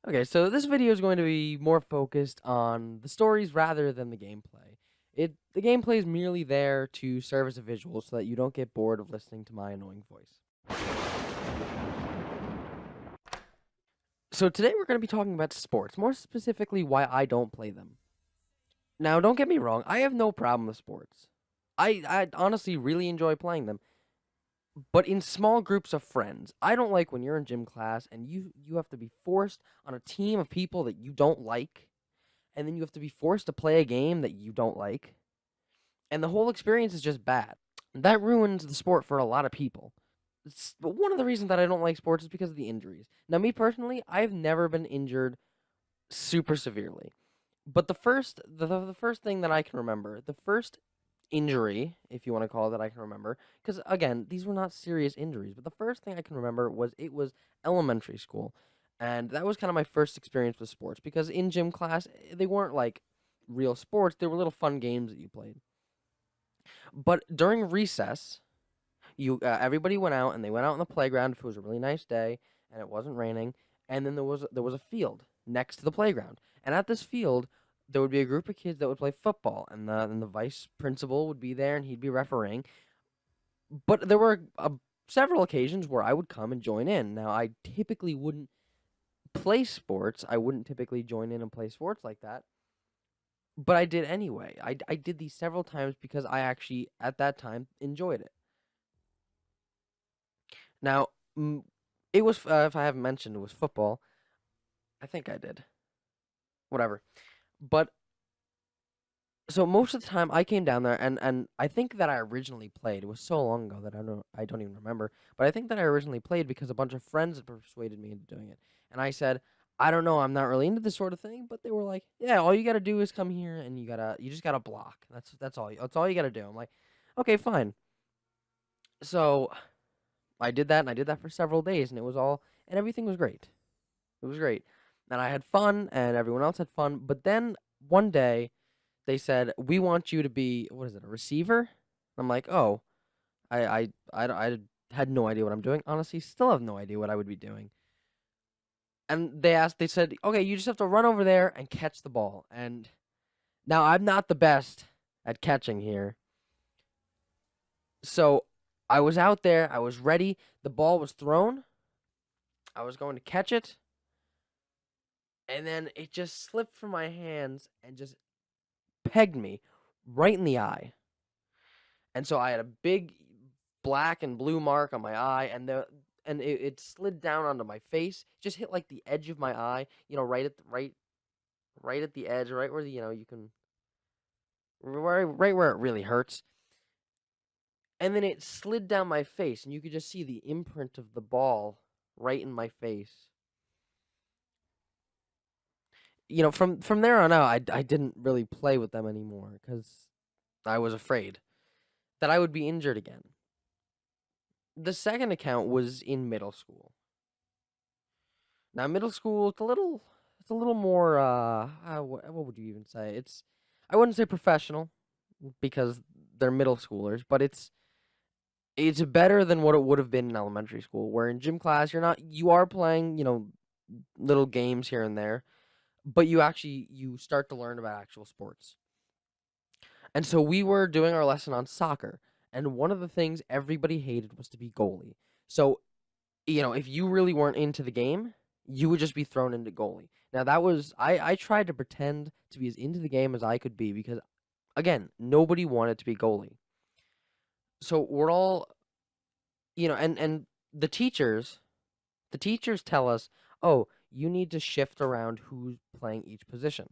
Okay, so this video is going to be more focused on the stories rather than the gameplay. The gameplay is merely there to serve as a visual so that you don't get bored of listening to my annoying voice. So today we're going to be talking about sports, more specifically why I don't play them. Now, don't get me wrong, I have no problem with sports. I honestly really enjoy playing them, but in small groups of friends. I don't like when you're in gym class and you have to be forced on a team of people that you don't like, and then you have to be forced to play a game that you don't like, and the whole experience is just bad. That ruins the sport for a lot of people. But one of the reasons that I don't like sports is because of the injuries. Now, me personally, I've never been injured super severely. But the first thing that I can remember, the first injury, if you want to call it that I can remember, because again, these were not serious injuries, but the first thing I can remember was it was elementary school. And that was kind of my first experience with sports because in gym class, they weren't like real sports, they were little fun games that you played. But during recess, you everybody went out and they went out on the playground if it was a really nice day and it wasn't raining, and then there was a field next to the playground. And at this field, there would be a group of kids that would play football, and the vice principal would be there and he'd be refereeing. But there were several occasions where I would come and join in. Now, I typically wouldn't play sports. I wouldn't typically join in and play sports like that. But I did anyway. I did these several times because I actually, at that time, enjoyed it. Now, it was, if I haven't mentioned, it was football. I think I did. Whatever. But so most of the time I came down there and I think that I originally played. It was so long ago that I don't even remember. But I think that I originally played because a bunch of friends had persuaded me into doing it. And I said, I don't know, I'm not really into this sort of thing, but they were like, yeah, all you got to do is come here and you just got to block. That's all you got to do. I'm like, okay, fine. So I did that and I did that for several days and everything was great. It was great. And I had fun and everyone else had fun, but then one day they said, "We want you to be, what is it, a receiver?" I'm like, "Oh, I had no idea what I'm doing. Honestly, still have no idea what I would be doing." And they said, "Okay, you just have to run over there and catch the ball." And now I'm not the best at catching here. So I was out there, I was ready, the ball was thrown, I was going to catch it, and then it just slipped from my hands and just pegged me right in the eye. And so I had a big black and blue mark on my eye, and it slid down onto my face, just hit like the edge of my eye, right at the edge, right where you can right where it really hurts. And then it slid down my face, and you could just see the imprint of the ball right in my face. From there on out, I didn't really play with them anymore because I was afraid that I would be injured again. The second account was in middle school. Now, middle school, it's a little more, what would you even say? I wouldn't say professional because they're middle schoolers, but it's better than what it would have been in elementary school, where in gym class you are playing, little games here and there, but you start to learn about actual sports. And so we were doing our lesson on soccer, and one of the things everybody hated was to be goalie. So, if you really weren't into the game, you would just be thrown into goalie. Now I tried to pretend to be as into the game as I could be because again, nobody wanted to be goalie. So we're all, and the teachers tell us, "Oh, you need to shift around who's playing each position."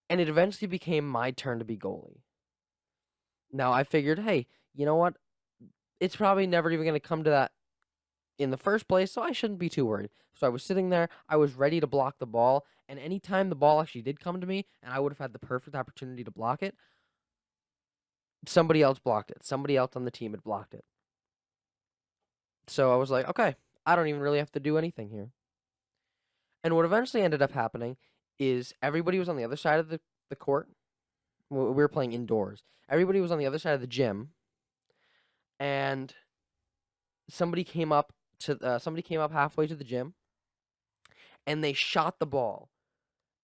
And it eventually became my turn to be goalie. Now I figured, "Hey, you know what? It's probably never even going to come to that in the first place, so I shouldn't be too worried." So I was sitting there, I was ready to block the ball, and anytime the ball actually did come to me, and I would have had the perfect opportunity to block it, somebody else blocked it. Somebody else on the team had blocked it. So I was like, okay, I don't even really have to do anything here. And what eventually ended up happening is everybody was on the other side of the court. We were playing indoors. Everybody was on the other side of the gym, and somebody came up halfway to the gym, and they shot the ball,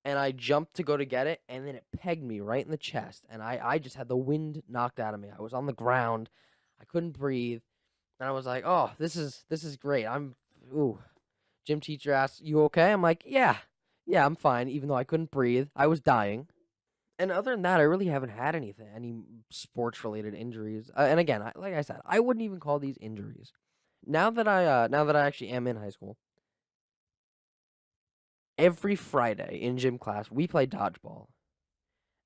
and I jumped to go to get it, and then it pegged me right in the chest, and I just had the wind knocked out of me. I was on the ground, I couldn't breathe, and I was like, "Oh, this is great." Ooh. Gym teacher asked, "You okay?" I'm like, "Yeah, yeah, I'm fine." Even though I couldn't breathe, I was dying. And other than that, I really haven't had any sports related injuries. And again, like I said, I wouldn't even call these injuries. Now that I actually am in high school, every Friday in gym class we play dodgeball,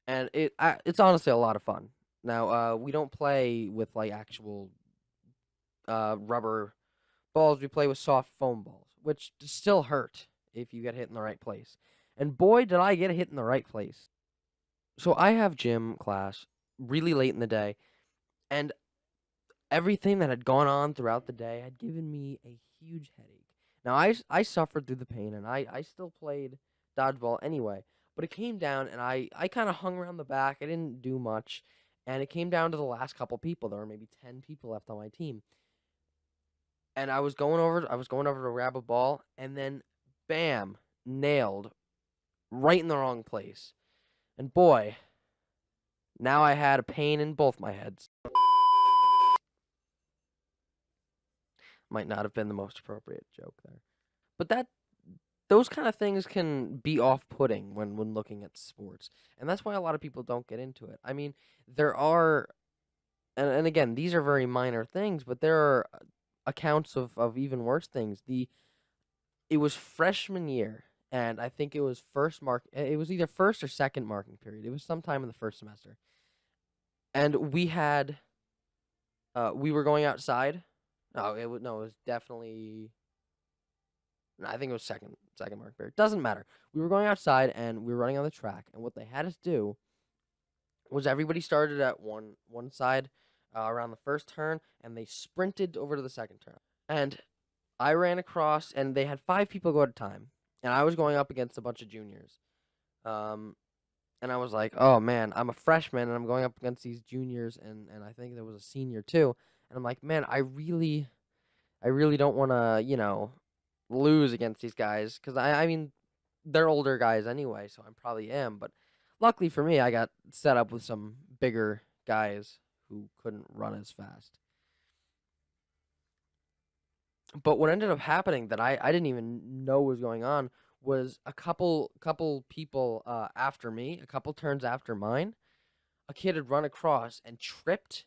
and it's honestly a lot of fun. Now, we don't play with like actual rubber balls. We play with soft foam balls, which still hurt if you get hit in the right place. And boy, did I get hit in the right place. So I have gym class really late in the day, and everything that had gone on throughout the day had given me a huge headache. Now, I suffered through the pain, and I still played dodgeball anyway, but it came down, and I kind of hung around the back. I didn't do much, and it came down to the last couple people. There were maybe 10 people left on my team, and I was going over to grab a ball, and then bam, nailed right in the wrong place. And boy, now I had a pain in both my heads. Might not have been the most appropriate joke there. But those kind of things can be off-putting when looking at sports. And that's why a lot of people don't get into it. I mean, there are and again, these are very minor things, but there are accounts of even worse things. It was freshman year, and I think it was either first or second marking period. It was sometime in the first semester. And we were going outside. No, it was definitely no, I think it was second mark period. Doesn't matter. We were going outside and we were running on the track, and what they had us do was everybody started at one side around the first turn, and they sprinted over to the second turn. And I ran across, and they had 5 people go at a time, and I was going up against a bunch of juniors. Um, and I was like, "Oh man, I'm a freshman, and I'm going up against these juniors, and I think there was a senior too." And I'm like, "Man, I really don't want to, lose against these guys because I mean, they're older guys anyway, so I probably am. But luckily for me, I got set up with some bigger guys who couldn't run as fast. But what ended up happening that I didn't even know was going on was a couple people after me, a couple turns after mine, a kid had run across and tripped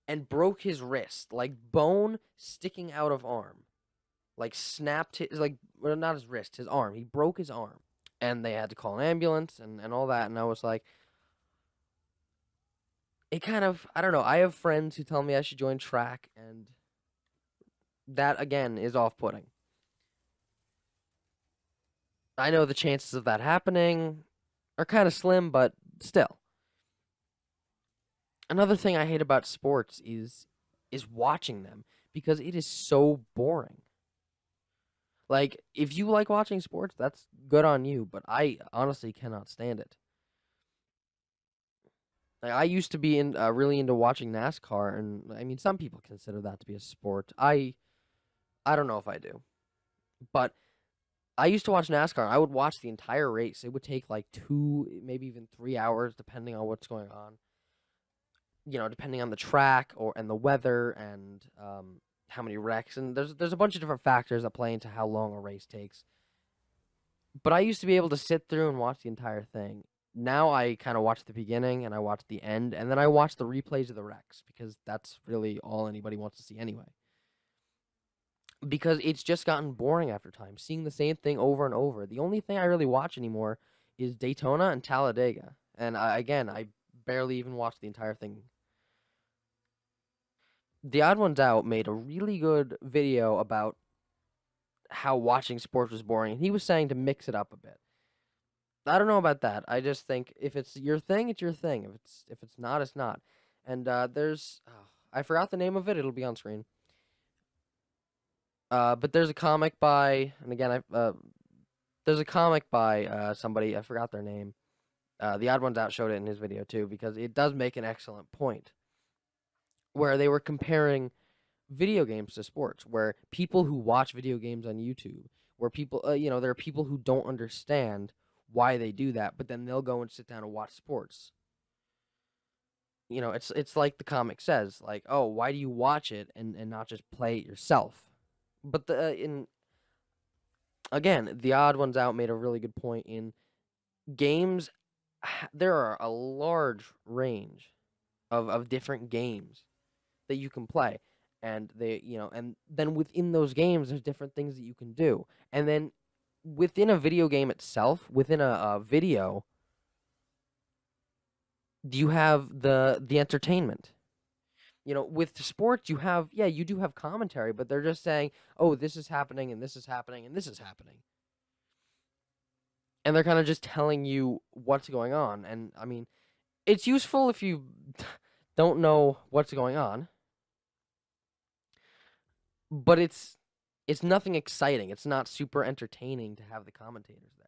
and broke his wrist, like bone sticking out of arm. Like snapped his like well, not his wrist, his arm. He broke his arm, and they had to call an ambulance and all that. And I was like, it kind of I don't know. I have friends who tell me I should join track, and that again is off-putting. I know the chances of that happening are kind of slim, but still. Another thing I hate about sports is watching them because it is so boring. Like, if you like watching sports, that's good on you, but I honestly cannot stand it. Like, I used to be really into watching NASCAR, and I mean, some people consider that to be a sport. I don't know if I do, but I used to watch NASCAR. I would watch the entire race. It would take like 2, maybe even 3 hours, depending on what's going on. Depending on the track and the weather and how many wrecks, and there's a bunch of different factors that play into how long a race takes. But I used to be able to sit through and watch the entire thing. Now I kind of watch the beginning and I watch the end, and then I watch the replays of the wrecks because that's really all anybody wants to see anyway. Because it's just gotten boring after time, seeing the same thing over and over. The only thing I really watch anymore is Daytona and Talladega, and I barely even watch the entire thing. The Odd Ones Out made a really good video about how watching sports was boring, and he was saying to mix it up a bit. I don't know about that. I just think if it's your thing, it's your thing. If it's not, it's not. And I forgot the name of it. It'll be on screen. But there's a comic by, and again, there's a comic by somebody I forgot their name. The Odd Ones Out showed it in his video too because it does make an excellent point where they were comparing video games to sports, where people who watch video games on YouTube where people, there are people who don't understand why they do that, but then they'll go and sit down and watch sports. It's like the comic says, like, oh, why do you watch it and not just play it yourself? But in again, the odd ones out made a really good point in games. There are a large range of different games that you can play, and and then within those games, there's different things that you can do, and then within a video game itself, within a video, you have the entertainment. With sports, you do have commentary, but they're just saying, "Oh, this is happening, and this is happening, and this is happening," and they're kind of just telling you what's going on. And I mean, it's useful if you don't know what's going on, but it's nothing exciting. It's not super entertaining to have the commentators there.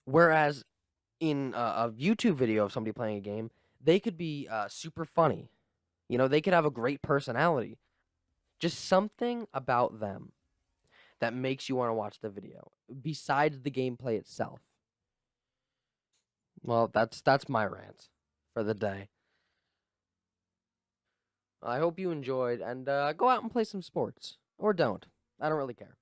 Whereas in a YouTube video of somebody playing a game, they could be super funny. They could have a great personality. Just something about them that makes you want to watch the video besides the gameplay itself. Well, that's my rant for the day. I hope you enjoyed, and go out and play some sports, or don't. I don't really care.